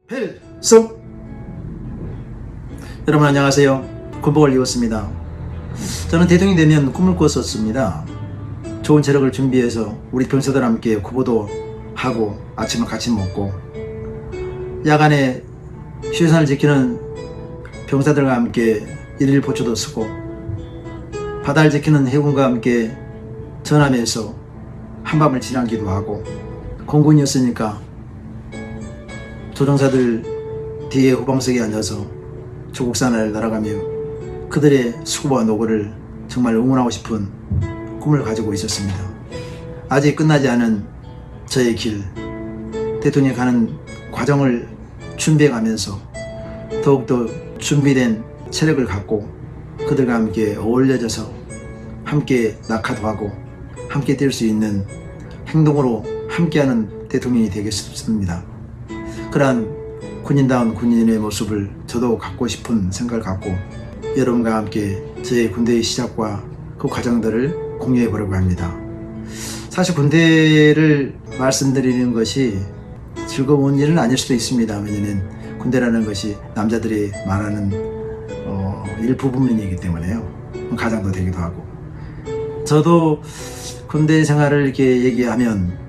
필승! 여러분 안녕하세요. 군복을 입었습니다. 저는 대통령이 되면 꿈을 꿨었습니다. 좋은 체력을 준비해서 우리 병사들과 함께 구보도 하고 아침을 같이 먹고 야간에 휴전을 지키는 병사들과 함께 일일 보초도 쓰고 바다를 지키는 해군과 함께 전함에서 한밤을 지나기도 하고 공군이었으니까 조종사들 뒤에 후방석에 앉아서 조국산을 날아가며 그들의 수고와 노고를 정말 응원하고 싶은 꿈을 가지고 있었습니다. 아직 끝나지 않은 저의 길, 대통령이 가는 과정을 준비해가면서 더욱더 준비된 체력을 갖고 그들과 함께 어울려져서 함께 낙하도 하고 함께 뛸 수 있는 행동으로 함께하는 대통령이 되겠습니다. 그러한 군인다운 군인의 모습을 저도 갖고 싶은 생각을 갖고 여러분과 함께 저의 군대의 시작과 그 과정들을 공유해 보려고 합니다. 사실 군대를 말씀드리는 것이 즐거운 일은 아닐 수도 있습니다. 왜냐하면 군대라는 것이 남자들이 말하는 일부분이기 때문에요. 가장도 되기도 하고 저도 군대 생활을 이렇게 얘기하면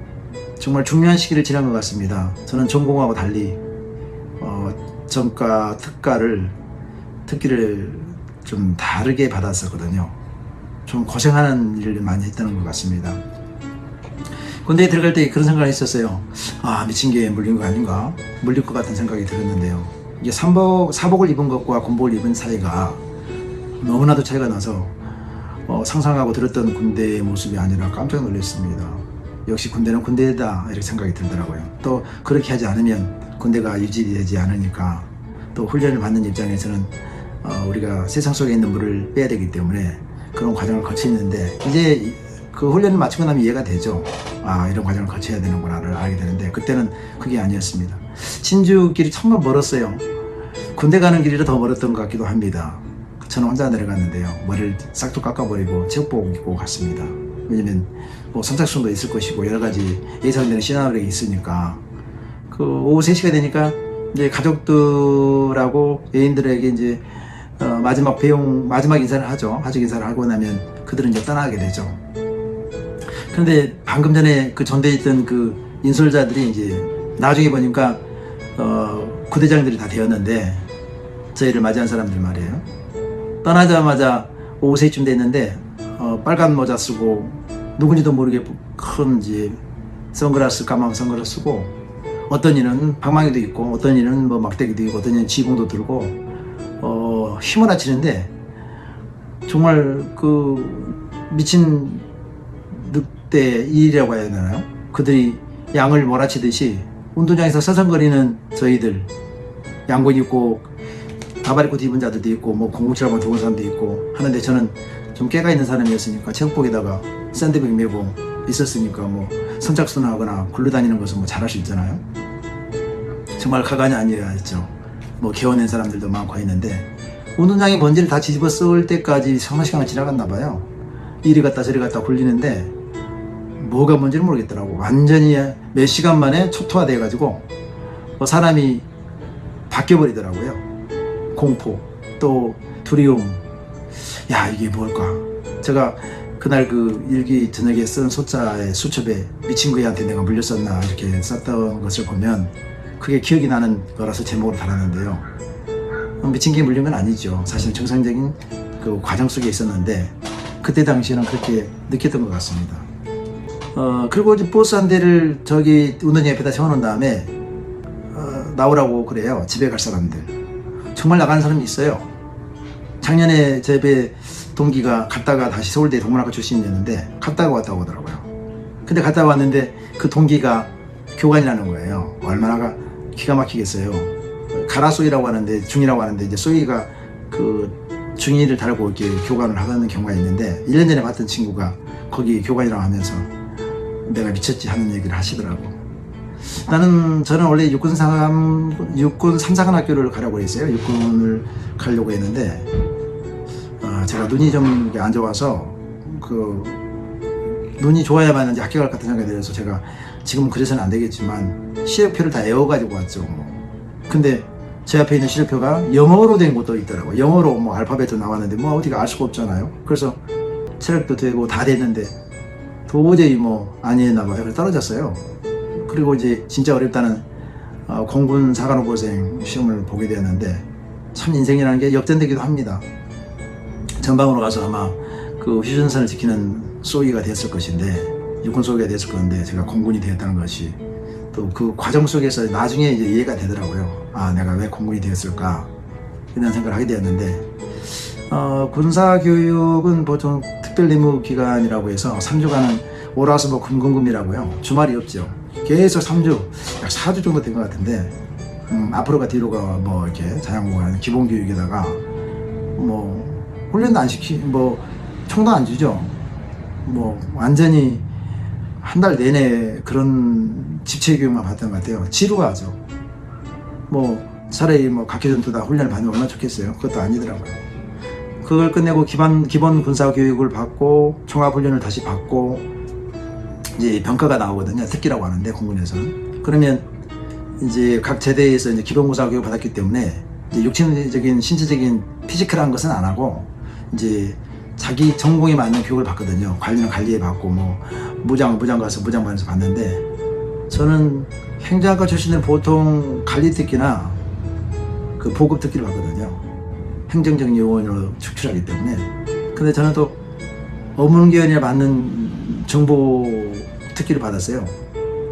정말 중요한 시기를 지난 것 같습니다. 저는 전공하고 달리 전과 특기를 좀 다르게 받았었거든요. 좀 고생하는 일을 많이 했다는 것 같습니다. 군대에 들어갈 때 그런 생각을 했었어요. 미친 게 물린 거 아닌가? 물릴 것 같은 생각이 들었는데요. 이게 사복을 입은 것과 군복을 입은 사이가 너무나도 차이가 나서 상상하고 들었던 군대의 모습이 아니라 깜짝 놀랐습니다. 역시 군대는 군대다 이렇게 생각이 들더라고요. 또 그렇게 하지 않으면 군대가 유지되지 않으니까 또 훈련을 받는 입장에서는 우리가 세상 속에 있는 물을 빼야 되기 때문에 그런 과정을 거치는데 이제 그 훈련을 마치고 나면 이해가 되죠. 이런 과정을 거쳐야 되는구나를 알게 되는데 그때는 그게 아니었습니다. 진주 길이 정말 멀었어요. 군대 가는 길이라 더 멀었던 것 같기도 합니다. 저는 혼자 내려갔는데요. 머리를 싹둑 깎아버리고 체육복 입고 갔습니다. 왜냐면 선착순도 있을 것이고 여러 가지 예상되는 시나리오가 있으니까 그 오후 3시가 되니까 이제 가족들하고 애인들에게 이제 마지막 인사를 하죠. 가족 인사를 하고 나면 그들은 이제 떠나게 되죠. 그런데 방금 전에 그 전대에 있던 그 인솔자들이 이제 나중에 보니까 구대장들이 다 되었는데 저희를 맞이한 사람들 말이에요. 떠나자마자 오후 3시쯤 됐는데 빨간 모자 쓰고 누군지도 모르게 큰 이제 까만 선글라스 쓰고 어떤 이는 방망이도 있고 어떤 이는 막대기도 있고 어떤 이는 지붕도 들고 휘몰아치는데 정말 그 미친 늑대 일이라고 해야 되나요? 그들이 양을 몰아치듯이 운동장에서 서성거리는 저희들 양복 입고 다발 입고 입은 자들도 있고 공구치라고 좋은 사람도 있고 하는데 저는 좀 깨가 있는 사람이었으니까 체육복에다가 샌드백 메고 있었으니까 선착순 하거나 굴러다니는 것은 잘할 수 있잖아요. 정말 가관이 아니라 했죠. 개워낸 사람들도 많고 했는데 운동장에 먼지를 다 뒤집어 쓸 때까지 상당 시간을 지나갔나 봐요. 이리 갔다 저리 갔다 굴리는데 뭐가 뭔지를 모르겠더라고. 완전히 몇 시간 만에 초토화돼 가지고 사람이 바뀌어버리더라고요. 공포 또 두려움. 이게 뭘까? 제가 그날 그 일기 저녁에 쓴 소자의 수첩에 미친 거이한테 내가 물렸었나 이렇게 썼던 것을 보면 그게 기억이 나는 거라서 제목으로 달았는데요. 미친 게 물린 건 아니죠. 사실 정상적인 그 과정 속에 있었는데 그때 당시에는 그렇게 느꼈던 것 같습니다. 그리고 이제 버스 한 대를 저기 운동장 옆에다 세워놓은 다음에 나오라고 그래요. 집에 갈 사람들. 정말 나가는 사람이 있어요. 작년에 제 배 동기가 갔다가 다시 서울대 동문학과 출신이었는데 갔다가 왔다고 하더라고요. 근데 갔다가 왔는데 그 동기가 교관이라는 거예요. 얼마나 기가 막히겠어요. 가라쏘이라고 하는데 중이라고 하는데 이제 쏘이가 그 중이를 달고 이렇게 교관을 하는 경우가 있는데 1년 전에 봤던 친구가 거기 교관이라고 하면서 내가 미쳤지 하는 얘기를 하시더라고. 저는 원래 육군 3사관학교를 가려고 했어요. 육군을 가려고 했는데 제가 눈이 좀 안 좋아서 눈이 좋아야만 이제 학교 갈 것 같은 생각이 들어서 제가 지금 그래서는 안 되겠지만 시력표를 다 외워가지고 왔죠. 근데 제 앞에 있는 시력표가 영어로 된 것도 있더라고요. 영어로 뭐 알파벳도 나왔는데 뭐 어디가 알 수가 없잖아요. 그래서 체력도 되고 다 됐는데 도저히 뭐 아니었나 봐요. 그래서 떨어졌어요. 그리고 이제 진짜 어렵다는 공군 사관후보생 시험을 보게 되었는데 참 인생이라는 게 역전되기도 합니다. 전방으로 가서 아마 그 휴전선을 지키는 쏘기가 됐을 것인데 육군 쏘기가 됐을 건데 제가 공군이 되었다는 것이 또 그 과정 속에서 나중에 이제 이해가 되더라고요. 아, 내가 왜 공군이 되었을까 이런 생각을 하게 되었는데 군사교육은 보통 특별임무기간이라고 해서 3주간은 월화수목 금금금이라고요. 주말이 없죠. 계속 3주, 약 4주 정도 된 것 같은데 앞으로가 뒤로가 뭐 이렇게 자양고하는 기본교육에다가 뭐 훈련도 안 뭐 총도 안 주죠. 뭐 완전히 한 달 내내 그런 집체교육만 받던 것 같아요. 지루하죠. 뭐 차라리 뭐 각개전투 다 훈련을 받으면 얼마나 좋겠어요. 그것도 아니더라고요. 그걸 끝내고 기본 군사교육을 받고 종합훈련을 다시 받고 이제 병가가 나오거든요. 특기라고 하는데 공군에서는. 그러면 이제 각 제대에서 이제 기본 군사교육을 받았기 때문에 이제 육체적인 신체적인 피지컬한 것은 안 하고 이제 자기 전공에 맞는 교육을 받거든요. 관리는 관리에 받고 뭐 무장 가서 무장반에서 받는데 저는 행정학과 출신은 보통 관리 특기나 그 보급 특기를 받거든요. 행정적 요원으로 축출하기 때문에. 근데 저는 또 어문계열에 맞는 정보 특기를 받았어요.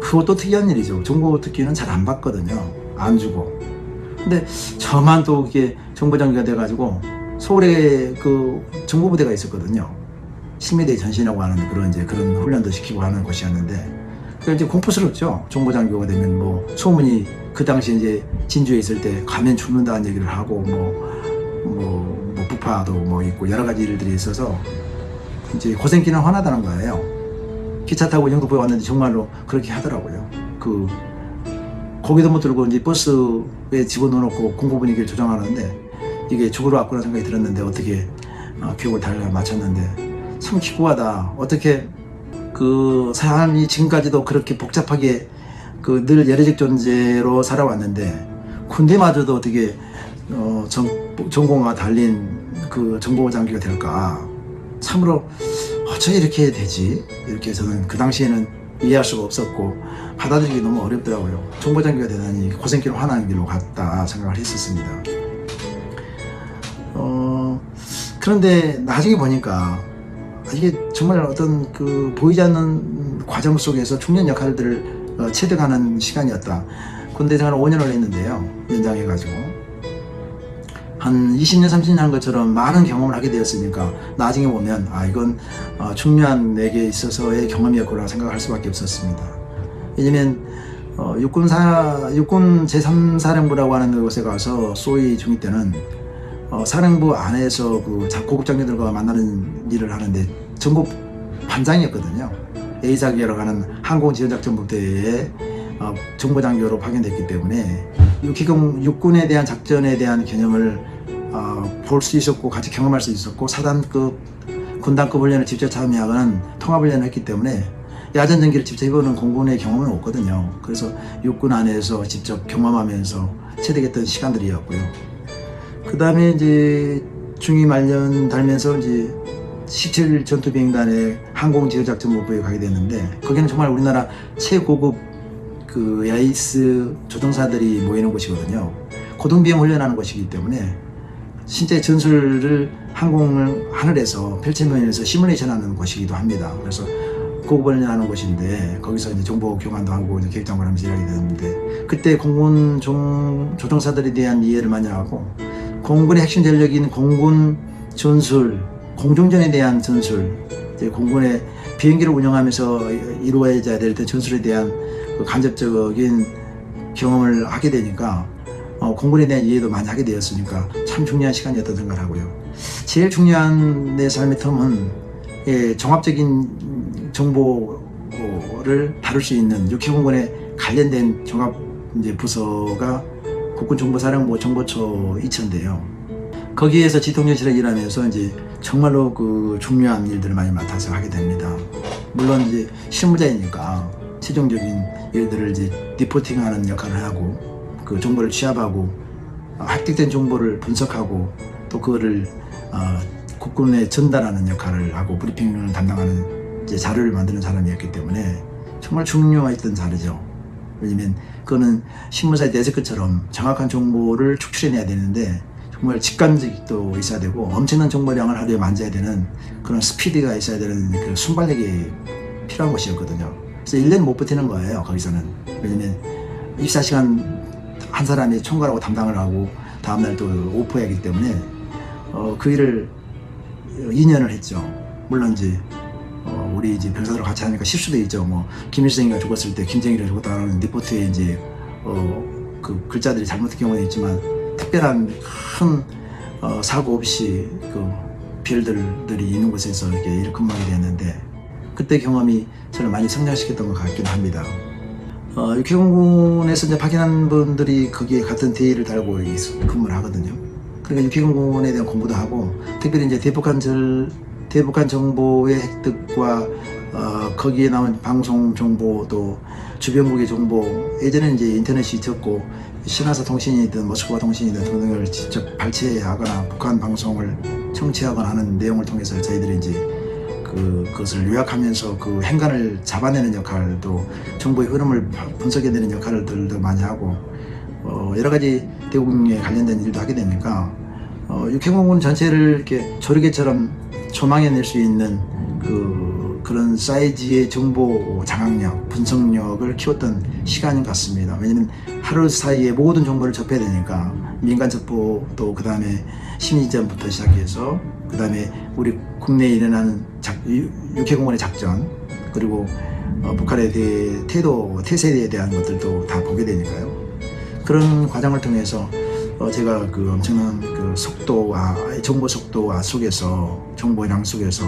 그것도 특이한 일이죠. 정보 특기는 잘 안 받거든요. 안 주고. 근데 저만 또 이게 정보장교가 돼가지고 서울에 그 정보부대가 있었거든요. 실미대 전신이라고 하는 그런 훈련도 시키고 하는 곳이었는데, 그 이제 공포스럽죠. 정보장교가 되면 뭐 소문이 그 당시 이제 진주에 있을 때 가면 죽는다는 얘기를 하고 뭐 부파도 뭐 있고 여러 가지 일들이 있어서 이제 고생길은 화나다는 거예요. 기차 타고 영등포에 왔는데 정말로 그렇게 하더라고요. 그 고기도 못 들고 이제 버스에 집어넣어놓고 공포 분위기를 조정하는데 이게 죽으러 왔구나 생각이 들었는데 어떻게 교육을 잘 마쳤는데 참 기구하다. 어떻게 그 사람이 지금까지도 그렇게 복잡하게 그 늘 예외적 존재로 살아왔는데 군대마저도 어떻게 전공과 달린 그 정보 장교가 될까. 참으로 어떻게 이렇게 되지? 이렇게 저는 그 당시에는 이해할 수가 없었고 받아들이기 너무 어렵더라고요. 정보 장교가 되다니 고생길을 화나는 길로 갔다 생각을 했었습니다. 그런데 나중에 보니까 이게 정말 어떤 그 보이지 않는 과정 속에서 중요한 역할들을 체득하는 시간이었다. 군대 생활을 5년을 했는데요. 연장해가지고 한 20년 30년 한 것처럼 많은 경험을 하게 되었으니까 나중에 보면 이건 중요한 내게 있어서의 경험이었구나 생각할 수밖에 없었습니다. 왜냐면 육군 제3사령부라고 하는 곳에 가서 소위 중위 때는 사령부 안에서 그 고급 장교들과 만나는 일을 하는데 전부 반장이었거든요. A사기라고 하는 항공지원작전부대에 정보장교로 파견됐기 때문에 육군에 대한 작전에 대한 개념을 볼 수 있었고 같이 경험할 수 있었고 사단급, 군단급 훈련을 직접 참여하는 통합훈련을 했기 때문에 야전 전기를 직접 해보는 공군의 경험은 없거든요. 그래서 육군 안에서 직접 경험하면서 체득했던 시간들이었고요. 그 다음에 이제 중위 말년 달면서 이제 17 전투비행단의 항공지휘작전본부에 가게 됐는데 거기는 정말 우리나라 최고급 그 야이스 조종사들이 모이는 곳이거든요. 고등비행 훈련하는 곳이기 때문에 실제 전술을 항공을 하늘에서 펼쳐면에서 시뮬레이션하는 곳이기도 합니다. 그래서 고급 훈련하는 곳인데 거기서 이제 정보 교환도 하고 이제 계획장관 하면서 일하게 됐는데 그때 공군 조종사들에 대한 이해를 많이 하고 공군의 핵심 전력인 공군 전술, 공중전에 대한 전술, 이제 공군의 비행기를 운영하면서 이루어져야 될 때 전술에 대한 그 간접적인 경험을 하게 되니까 공군에 대한 이해도 많이 하게 되었으니까 참 중요한 시간이었다고 생각을 하고요. 제일 중요한 내 삶의 텀은 종합적인 정보를 다룰 수 있는 육해공군에 관련된 종합 이제 부서가 국군정보사령부 정보처 2처인데요. 거기에서 지통연실을 일하면서 이제 정말로 그 중요한 일들을 많이 맡아서 하게 됩니다. 물론 이제 실무자이니까 최종적인 일들을 이제 리포팅하는 역할을 하고 그 정보를 취합하고 획득된 정보를 분석하고 또 그거를 국군에 전달하는 역할을 하고 브리핑을 담당하는 이제 자료를 만드는 사람이었기 때문에 정말 중요했던 자료죠. 왜냐면 그거는 신문사의 데스크처럼 정확한 정보를 축출해내야 되는데 정말 직관적도 있어야 되고 엄청난 정보량을 하루에 만져야 되는 그런 스피드가 있어야 되는 그 순발력이 필요한 곳이었거든요. 그래서 1년 못 버티는 거예요. 거기서는. 왜냐면 24시간 한 사람이 총괄하고 담당을 하고 다음날 또 오프해야 하기 때문에 그 일을 2년을 했죠. 물론 이제 우리 이제 병사들과 같이 하니까 실수도 있죠. 뭐 김일성이가 죽었을 때 김정일이 죽었다는 리포트에 이제 그 글자들이 잘못된 경우는 있지만 특별한 큰 사고 없이 그 별들이 있는 곳에서 이렇게 일을 근무하게 됐는데 그때 경험이 저를 많이 성장시켰던 것 같기도 합니다. 육해공군에서 이제 파견한 분들이 거기에 같은 대의를 달고 근무를 하거든요. 그러니까 육해공군에 대한 공부도 하고 특별히 이제 대북한 정보의 획득과 거기에 나온 방송 정보 또 주변국의 정보 예전에는 이제 인터넷이 있었고 신화사 통신이든 모스크바 통신이든 등등을 직접 발췌하거나 북한 방송을 청취하거나 하는 내용을 통해서 저희들이 이제 그것을 요약하면서 그 행간을 잡아내는 역할도 정보의 흐름을 분석해내는 역할들도 많이 하고 여러 가지 대국에 관련된 일도 하게 되니까 육해공군 전체를 이렇게 조리개처럼 조망해낼 수 있는 그런 사이즈의 정보 장악력, 분석력을 키웠던 시간인 것 같습니다. 왜냐면 하루 사이에 모든 정보를 접해야 되니까 민간 첩보 또 그 다음에 심리전부터 시작해서 그 다음에 우리 국내에 일어나는 육해공군의 작전 그리고 북한에 대해 태세에 대한 것들도 다 보게 되니까요. 그런 과정을 통해서 제가 그 엄청난 그 속도와 정보 속도와 속에서 정보량 속에서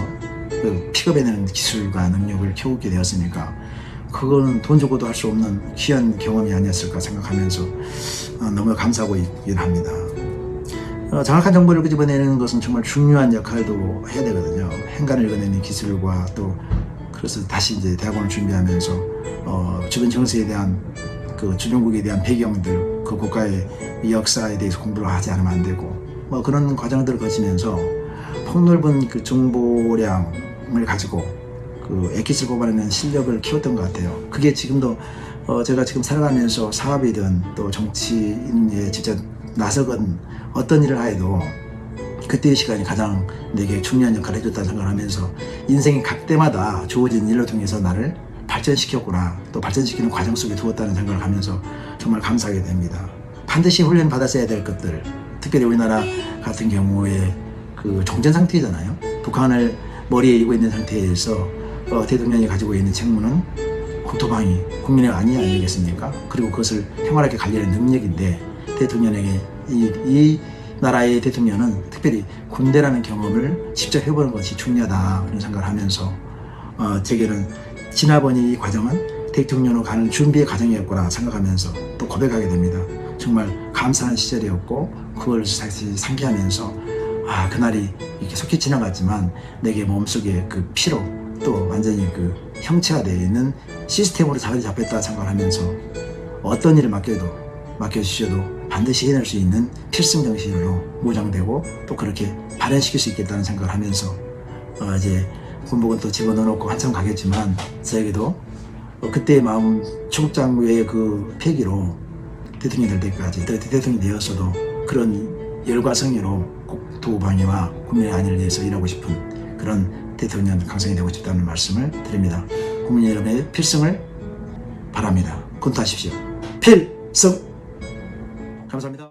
그 픽업해내는 기술과 능력을 키우게 되었으니까 그거는 돈 주고도 할 수 없는 귀한 경험이 아니었을까 생각하면서 너무 감사하고 있긴 합니다. 정확한 정보를 끄집어내는 것은 정말 중요한 역할도 해야 되거든요. 행간을 읽어내는 기술과 또 그래서 다시 이제 대학원을 준비하면서 주변 정세에 대한 그 주변국에 대한 배경들 그 국가의 역사에 대해서 공부를 하지 않으면 안 되고 뭐 그런 과정들을 거치면서 폭넓은 그 정보량을 가지고 그 엑기스를 뽑아내는 실력을 키웠던 것 같아요. 그게 지금도 제가 지금 살아가면서 사업이든 또 정치인에 직접 나서건 어떤 일을 하여도 그때의 시간이 가장 내게 중요한 역할을 해줬다는 생각을 하면서 인생의 각 때마다 주어진 일을 통해서 나를 발전시켰구나 또 발전시키는 과정 속에 두었다는 생각을 하면서 정말 감사하게 됩니다. 반드시 훈련 받았어야 될 것들 특별히 우리나라 같은 경우에 그 종전 상태잖아요. 북한을 머리에 이고 있는 상태에서 대통령이 가지고 있는 책무는 국토방위, 국민의 안위 아니겠습니까? 그리고 그것을 평화롭게 관리하는 능력인데 대통령에게 이 나라의 대통령은 특별히 군대라는 경험을 직접 해보는 것이 중요하다 그런 생각을 하면서 제게는 지나본 이 과정은 대통령으로 가는 준비의 과정이었구나 생각하면서 또 고백하게 됩니다. 정말 감사한 시절이었고 그걸 다시 상기하면서 그날이 이렇게 속히 지나갔지만 내게 몸속에 그 피로 또 완전히 그 형체화되어 있는 시스템으로 자리 잡혔다 생각을 하면서 어떤 일을 맡겨주셔도 반드시 해낼 수 있는 필승 정신으로 무장되고 또 그렇게 발현시킬 수 있겠다는 생각을 하면서 이제 군복은 또 집어넣어놓고 한참 가겠지만 저에게도 그때의 마음 초국장부의 그 패기로 대통령이 될 때까지 대통령이 되었어도 그런 열과 성의로 국토방위와 국민의 안위를 위해서 일하고 싶은 그런 대통령 강성이 되고 싶다는 말씀을 드립니다. 국민 여러분의 필승을 바랍니다. 권투하십시오. 필승! 감사합니다.